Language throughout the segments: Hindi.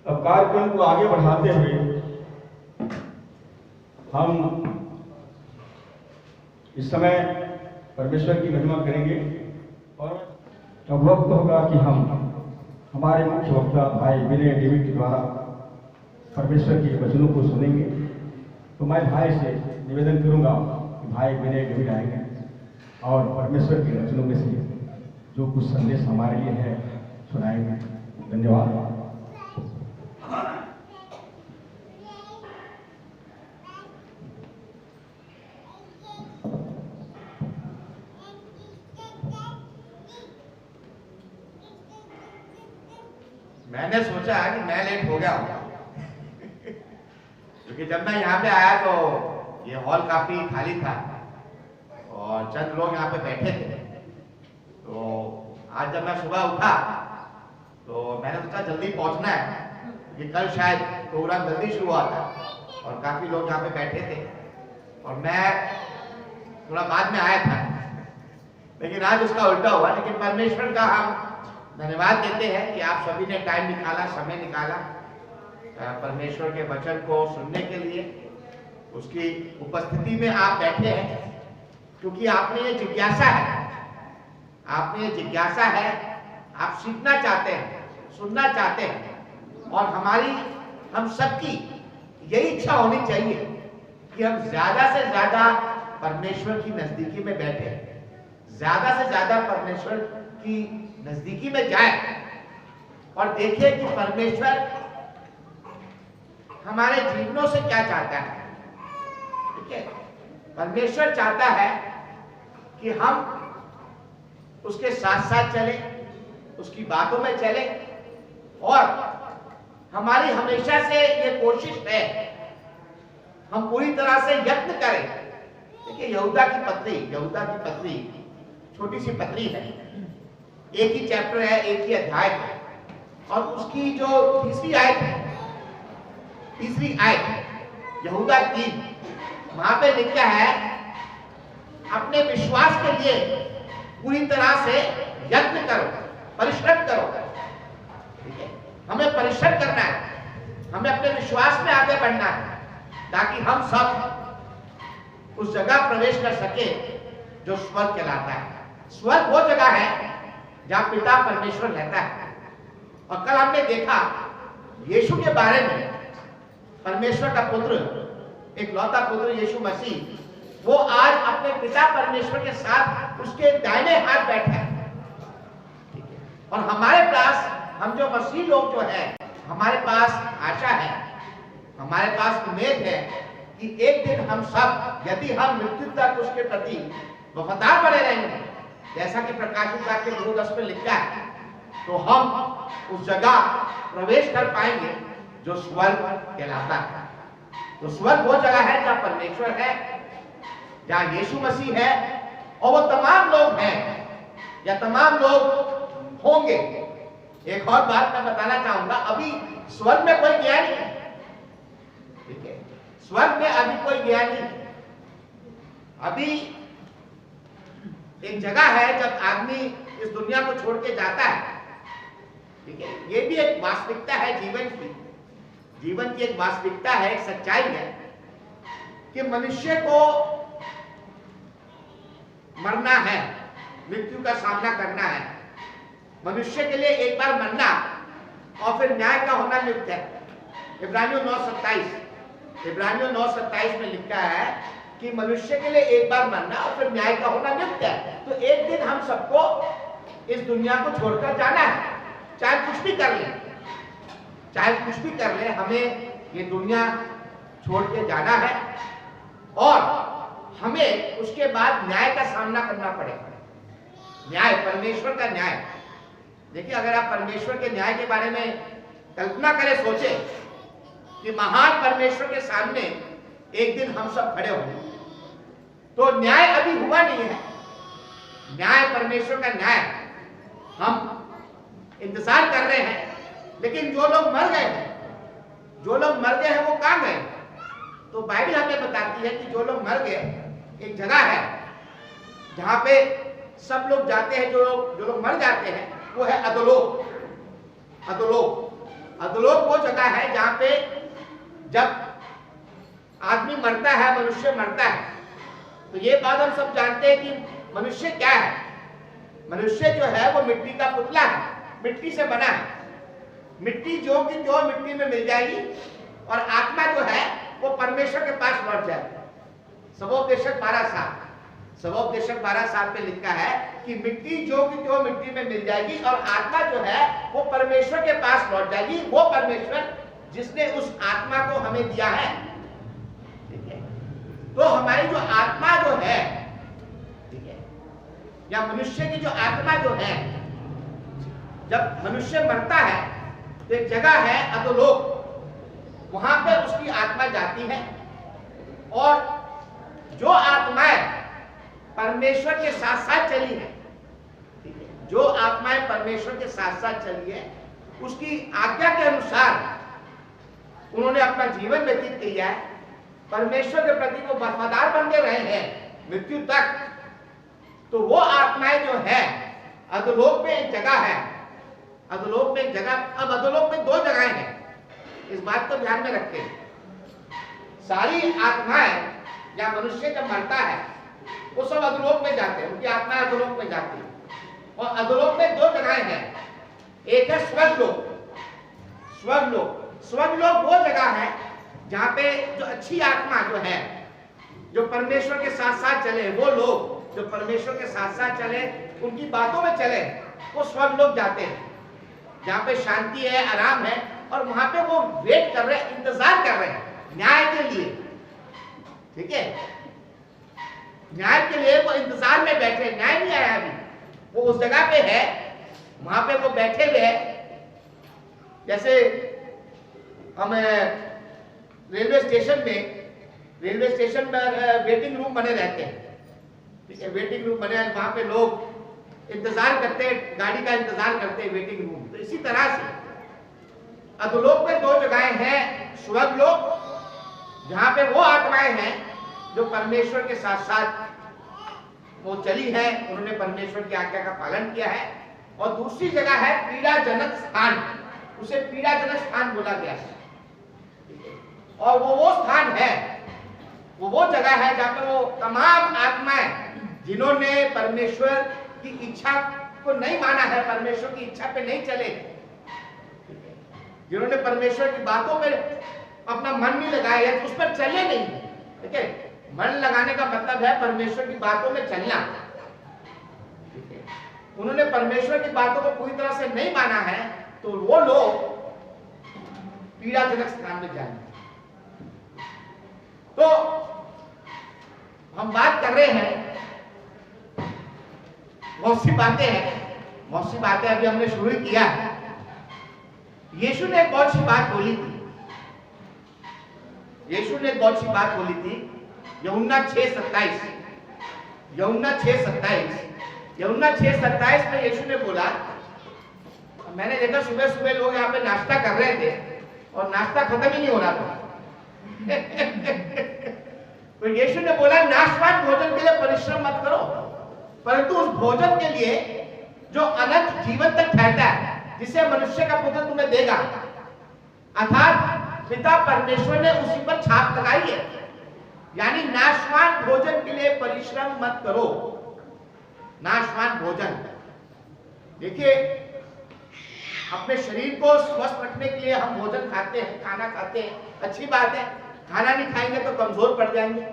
अब कार्यक्रम को आगे बढ़ाते हुए हम इस समय परमेश्वर की महिमा करेंगे और अब वक्त होगा कि हम हमारे मुख्य वक्ता भाई विनय डेविड के द्वारा परमेश्वर के वचनों को सुनेंगे। तो मैं भाई से निवेदन करूंगा कि भाई विनय डेविड आएंगे और परमेश्वर के वचनों में से जो कुछ संदेश हमारे लिए है सुनाएंगे। धन्यवाद। मैंने सोचा कि मैं लेट हो गया हूँ क्योंकि जब मैं यहाँ पे आया तो ये हॉल काफी खाली था और चंद लोग यहाँ पे बैठे थे। तो आज जब मैं सुबह उठा तो मैंने सोचा जल्दी पहुँचना है कि कल शायद प्रोग्राम जल्दी शुरू हुआ था और काफी लोग यहाँ पे बैठे थे और मैं थोड़ा बाद में आया था, लेकिन आज उसका उल्टा हुआ। लेकिन परमेश्वर का हम धन्यवाद देते हैं कि आप सभी ने टाइम निकाला, समय निकाला परमेश्वर के वचन को सुनने के लिए। उसकी उपस्थिति में आप बैठे हैं क्योंकि आपने ये जिज्ञासा है, आप सीखना चाहते हैं, सुनना चाहते हैं और हम सबकी यही इच्छा होनी चाहिए कि हम ज्यादा से ज्यादा परमेश्वर की नजदीकी में बैठे, ज्यादा से ज्यादा परमेश्वर की नजदीकी में जाए और देखिए कि परमेश्वर हमारे जीवनों से क्या चाहता है। ठीक है, परमेश्वर चाहता है कि हम उसके साथ साथ चले, उसकी बातों में चले और हमारी हमेशा से ये कोशिश है हम पूरी तरह से यत्न करें। देखिए यहूदा की पत्री छोटी सी पत्री है, एक ही चैप्टर है, एक ही अध्याय है और उसकी जो तीसरी आयत यहूदा 3 वहां पे लिखा है अपने विश्वास के लिए पूरी तरह से यत्न करो, परिश्रम करो। ठीक है, हमें परिश्रम करना है, हमें अपने विश्वास में आगे बढ़ना है ताकि हम सब उस जगह प्रवेश कर सके जो स्वर्ग कहलाता है। स्वर्ग वो जगह है जहां पिता परमेश्वर रहता है। और कल हमने देखा यीशु के बारे में, परमेश्वर का पुत्र, एक लौता पुत्र यीशु मसीह, वो आज अपने पिता परमेश्वर के साथ उसके दाहिने हाथ बैठा है। और हमारे पास, हम जो मसीह लोग जो है, हमारे पास आशा है, हमारे पास उम्मीद है कि एक दिन हम सब, यदि हम मृत्यु तक उसके प्रति वफादार बने रहेंगे जैसा कि प्रकाशित वाक्य 2:10 में लिखा है, तो हम उस जगह प्रवेश कर पाएंगे जो स्वर्ग कहलाता है। तो स्वर्ग वो जगह है जहां परमेश्वर है, जहां यीशु मसीह है और वो तमाम लोग हैं या तमाम लोग होंगे। एक और बात मैं बताना चाहूंगा, अभी स्वर्ग में कोई गया नहीं है। ठीक है, स्वर्ग में अभी कोई गया नहीं है। अभी एक जगह है जब आदमी इस दुनिया को छोड़ के जाता है। ठीक है, ये भी एक वास्तविकता है जीवन की एक वास्तविकता है, एक सच्चाई है कि मनुष्य को मरना है, मृत्यु का सामना करना है। मनुष्य के लिए एक बार मरना और फिर न्याय का होना नियुक्त है। इब्रानियों 9:27 में लिखा है कि मनुष्य के लिए एक बार मरना और फिर न्याय का होना नियुक्त है। तो एक दिन हम सबको इस दुनिया को छोड़कर जाना है, चाहे कुछ भी कर ले, हमें ये दुनिया छोड़ के जाना है और हमें उसके बाद न्याय का सामना करना पड़ेगा। न्याय, परमेश्वर का न्याय। देखिए, अगर आप परमेश्वर के न्याय के बारे में कल्पना करें, सोचे कि महान परमेश्वर के सामने एक दिन हम सब खड़े होंगे, तो न्याय अभी हुआ नहीं है। न्याय, परमेश्वर का न्याय हम इंतजार कर रहे हैं। लेकिन जो लोग मर गए हैं वो कहां गए? तो बाइबल हमें बताती है कि जो लोग मर गए, एक जगह है जहां पे सब लोग जाते हैं, जो लोग मर जाते हैं, वो है अधोलोक। अधोलोक वो जगह है जहां पे जब आदमी मरता है, मनुष्य मरता है, तो ये बात हम सब जानते हैं कि मनुष्य क्या है। मनुष्य जो है वो मिट्टी का पुतला है, मिट्टी से बना है। मिट्टी जो की जो मिट्टी में मिल जाएगी और आत्मा जो है वो परमेश्वर के पास लौट जाएगी। सबोपदेशक 12:7 पे लिखा है कि मिट्टी जो की जो मिट्टी में मिल जाएगी और आत्मा जो है वो परमेश्वर के पास लौट जाएगी। वो परमेश्वर जिसने उस आत्मा को हमें दिया है, ठीक है। तो हमारी जो आत्मा जो है, ठीक है, या मनुष्य की जो आत्मा जो है, जब मनुष्य मरता है तो एक जगह है अधोलोक, वहां पे उसकी आत्मा जाती है। और जो आत्माएं परमेश्वर के साथ साथ चली है, ठीक है, जो आत्माएं परमेश्वर के साथ साथ चली है, उसकी आज्ञा के अनुसार उन्होंने अपना जीवन व्यतीत किया है, परमेश्वर के प्रति वो वफादार बन के रहे हैं मृत्यु तक, तो वो आत्माएं जो है अधोलोक में एक जगह है। अधोलोक में एक जगह, अब अधोलोक में 2 जगहें हैं, इस बात को ध्यान में रखें। सारी आत्माएं या मनुष्य जब मरता है वो सब अधोलोक में जाते हैं, उनकी आत्माएं अधोलोक में जाती है। और अधोलोक में 2 जगहें हैं, एक है स्वर्गलोक। स्वर्गलोक वो जगह है जहां पे जो अच्छी आत्मा जो है, जो परमेश्वर के साथ साथ चले, वो लोग जो परमेश्वर के साथ साथ चले, उनकी बातों में चले, वो स्वर्गलोक जाते हैं, जहां पे शांति है, आराम है। और वहां पे वो वेट कर रहे हैं, इंतजार कर रहे हैं न्याय के लिए, ठीक है। न्याय के लिए वो इंतजार में बैठे, न्याय नहीं आया अभी, वो उस जगह पे है, वहां पे वो बैठे हुए हैं। जैसे हम रेलवे स्टेशन पर वेटिंग रूम बने रहते हैं, ठीक है, वेटिंग रूम बने, वहां पे लोग इंतजार करते हैं, गाड़ी का इंतजार करते हैं, वेटिंग रूम। तो इसी तरह से अधोलोक में 2 जगहें हैं, स्वर्गलोक जहां पे वो आत्माएं हैं जो परमेश्वर के साथ साथ वो चली है, उन्होंने परमेश्वर की आज्ञा का पालन किया है। और दूसरी जगह है पीड़ाजनक स्थान, उसे पीड़ाजनक स्थान बोला गया है। और वो स्थान है, वो जगह है जहां पर वो तमाम आत्माएं जिन्होंने परमेश्वर की इच्छा को नहीं माना है, परमेश्वर की इच्छा पे नहीं चले, जिन्होंने परमेश्वर की बातों पर अपना मन नहीं लगाया, उस पर चले नहीं, ठीक है। मन लगाने का मतलब है परमेश्वर की बातों में चलना, ठीक है। उन्होंने परमेश्वर की बातों को पूरी तरह से नहीं माना है, तो वो लोग पीड़ाजनक स्थान में जाएंगे। तो हम बात कर रहे हैं, बहुत सी बातें अभी हमने शुरू किया। यीशु ने एक बहुत सी बात बोली थी, यूहन्ना 6:27 में यीशु ने बोला, मैंने देखा सुबह सुबह लोग यहाँ पे नाश्ता कर रहे थे और नाश्ता खत्म ही नहीं हो रहा था। तो यीशु ने बोला, नाशवान भोजन के लिए परिश्रम मत करो, परंतु उस भोजन के लिए जो अनंत जीवन तक ठहरता है, जिसे मनुष्य का पुत्र तुम्हें देगा, अर्थात पिता परमेश्वर ने उसी पर छाप लगाई है। यानी नाशवान भोजन के लिए परिश्रम मत करो। नाशवान भोजन, देखिए, अपने शरीर को स्वस्थ रखने के लिए हम भोजन खाते हैं, खाना खाते हैं, अच्छी बात है। खाना नहीं खाएंगे तो कमजोर पड़ जाएंगे,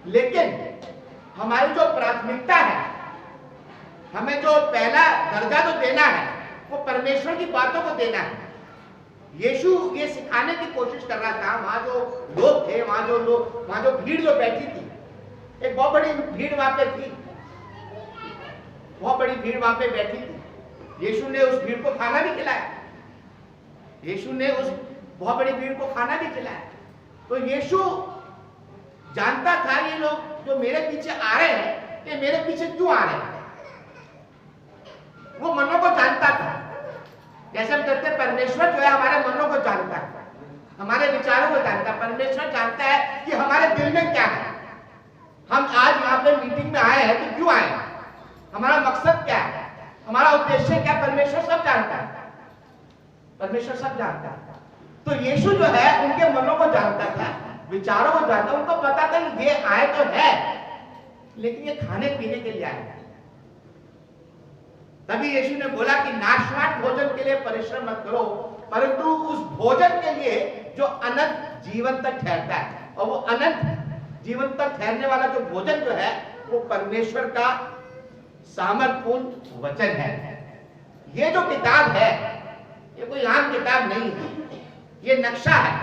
लेकिन हमारी जो प्राथमिकता है, हमें जो पहला दर्जा तो देना है, वो परमेश्वर की बातों को देना है। यीशु ये सिखाने की कोशिश कर रहा था। वहां जो लोग थे, वहां जो भीड़ जो बैठी थी, एक बहुत बड़ी भीड़ वहां पे थी, बहुत बड़ी भीड़ वहां पे बैठी थी। यीशु ने उस भीड़ को खाना भी खिलाया, यीशु ने उस बहुत बड़ी भीड़ को खाना भी खिलाया। तो यीशु जानता था ये लोग जो मेरे पीछे आ रहे हैं, ये मेरे पीछे क्यों आ रहे हैं। वो मनों को जानता था, जैसे हम कहते हैं परमेश्वर जो है हमारे मनों को जानता है, हमारे विचारों को जानता है। परमेश्वर जानता है कि हमारे दिल में क्या है। हम आज यहाँ पे मीटिंग में आए हैं तो क्यों आए, हमारा मकसद क्या है, हमारा उद्देश्य क्या, परमेश्वर सब जानता है। परमेश्वर सब जानता है। तो यीशु जो है उनके मनों को जानता था, विचारों को जानता, उनको पता था कि ये आए तो है, लेकिन ये खाने पीने के लिए आए। तभी यीशु ने बोला कि नाशवान भोजन के लिए परिश्रम मत करो, परंतु उस भोजन के लिए जो अनंत जीवन तक ठहरता है। और वो अनंत जीवन तक ठहरने वाला जो भोजन जो है वो परमेश्वर का सामर्थ्यपूर्ण वचन है। ये जो किताब है ये कोई आम किताब नहीं है, ये नक्शा है,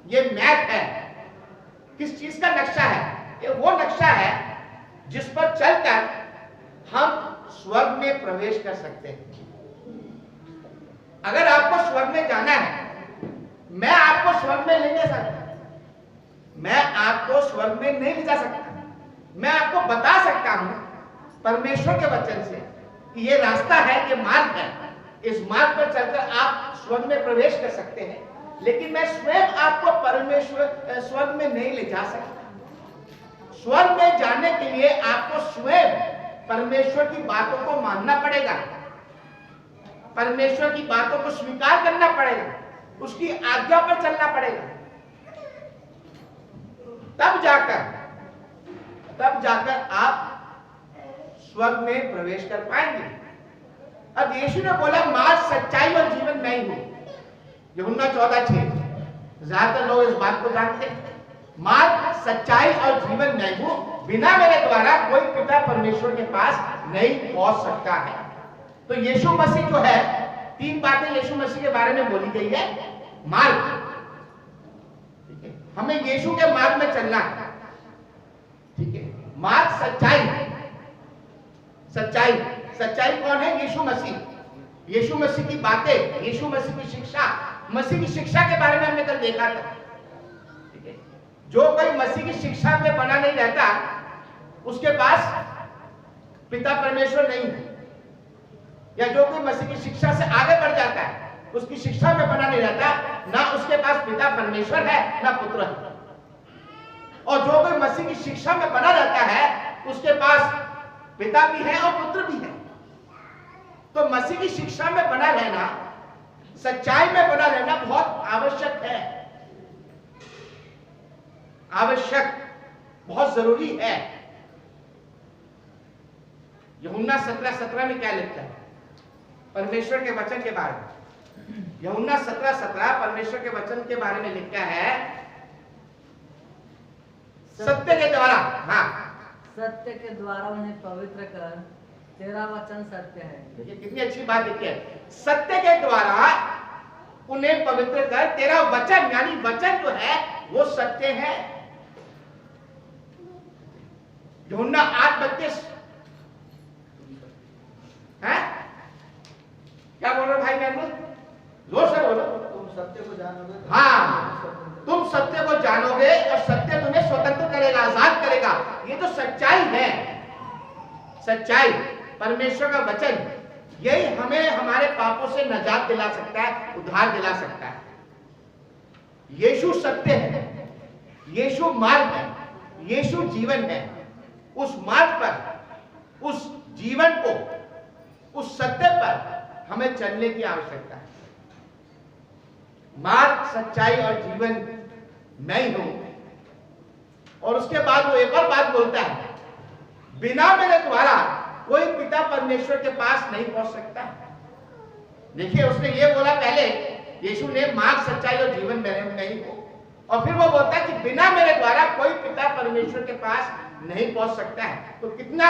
ये मैप है। किस चीज का नक्शा है? ये वो नक्शा है जिस पर चलकर हम स्वर्ग में प्रवेश कर सकते हैं। अगर आपको स्वर्ग में जाना है, मैं आपको स्वर्ग में ले जा सकता, मैं आपको स्वर्ग में नहीं ले जा सकता। मैं आपको बता सकता हूं परमेश्वर के वचन से कि ये रास्ता है, ये मार्ग है, इस मार्ग पर चलकर आप स्वर्ग में प्रवेश कर सकते हैं, लेकिन मैं स्वयं आपको परमेश्वर स्वर्ग में नहीं ले जा सकता। स्वर्ग में जाने के लिए आपको स्वयं परमेश्वर की बातों को मानना पड़ेगा, परमेश्वर की बातों को स्वीकार करना पड़ेगा, उसकी आज्ञा पर चलना पड़ेगा। तब जाकर आप स्वर्ग में प्रवेश कर पाएंगे। अब यीशु ने बोला मार्ग, सच्चाई और जीवन मैं ही हूं। यूहन्ना 14:6। ज्यादातर लोग इस बात को जानते हैं। मार्ग, सच्चाई और जीवन मैं हूं, बिना मेरे द्वारा कोई पिता परमेश्वर के पास नहीं पहुंच सकता है। तो यीशु मसीह जो है, 3 बातें यीशु मसीह के बारे में बोली गई है। मार्ग, ठीक है, हमें यीशु के मार्ग में चलना है, ठीक है। मार्ग, सच्चाई कौन है? यीशु मसीह। यीशु मसीह की बातें, यीशु मसीह की शिक्षा, मसीह की शिक्षा के बारे में हमने कल देखा था, ठीक है। जो कोई मसीह की शिक्षा में बना नहीं रहता उसके पास पिता परमेश्वर नहीं है, या जो कोई मसीह की शिक्षा से आगे बढ़ जाता है, उसकी शिक्षा में बना नहीं रहता, ना उसके पास पिता परमेश्वर है ना पुत्र है। और जो कोई मसीह की शिक्षा में बना रहता है उसके पास पिता भी है और पुत्र भी है। तो मसीह की शिक्षा में बना रहना, सच्चाई में बना रहना बहुत आवश्यक है, आवश्यक, बहुत जरूरी है। यूहन्ना 17:17 में क्या लिखता है परमेश्वर के वचन के बारे में? यूहन्ना 17:17 परमेश्वर के वचन के बारे में लिखा है, सत्य के द्वारा, हाँ, सत्य के द्वारा उन्हें पवित्र कर, तेरा वचन सत्य है। देखिए कितनी अच्छी बात लिखी है, सत्य के द्वारा उन्हें पवित्र कर, तेरा वचन, यानी वचन जो है वो सत्य है। यूहन्ना 8:32 है, क्या बोल रहे भाई महमूद? जोर से बोलो। तुम सत्य को जानोगे, हाँ, तुम सत्य को जानोगे और सत्य तुम्हें स्वतंत्र करेगा, आजाद करेगा। ये तो सच्चाई है, सच्चाई, परमेश्वर का वचन, यही हमें हमारे पापों से निजात दिला सकता है, उद्धार दिला सकता है। यीशु सत्य है, यीशु मार्ग है, यीशु जीवन है। उस मार्ग पर, उस जीवन को, उस सत्य पर हमें चलने की आवश्यकता है। मार्ग, सच्चाई और जीवन मैं ही हूं। और उसके बाद वो एक और बात बोलता है, बिना मेरे द्वारा कोई पिता परमेश्वर के पास नहीं पहुंच सकता। देखिए उसने ये बोला पहले, यीशु ने मार्ग, सच्चाई और जीवन मैं ही हूं, और फिर वो बोलता है कि बिना मेरे द्वारा कोई पिता परमेश्वर के पास नहीं पहुंच सकता है। तो कितना,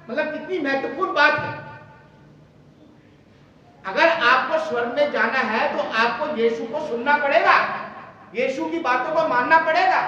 मतलब कितनी महत्वपूर्ण बात है। अगर आपको स्वर्ग में जाना है तो आपको यीशु को सुनना पड़ेगा, यीशु की बातों को मानना पड़ेगा।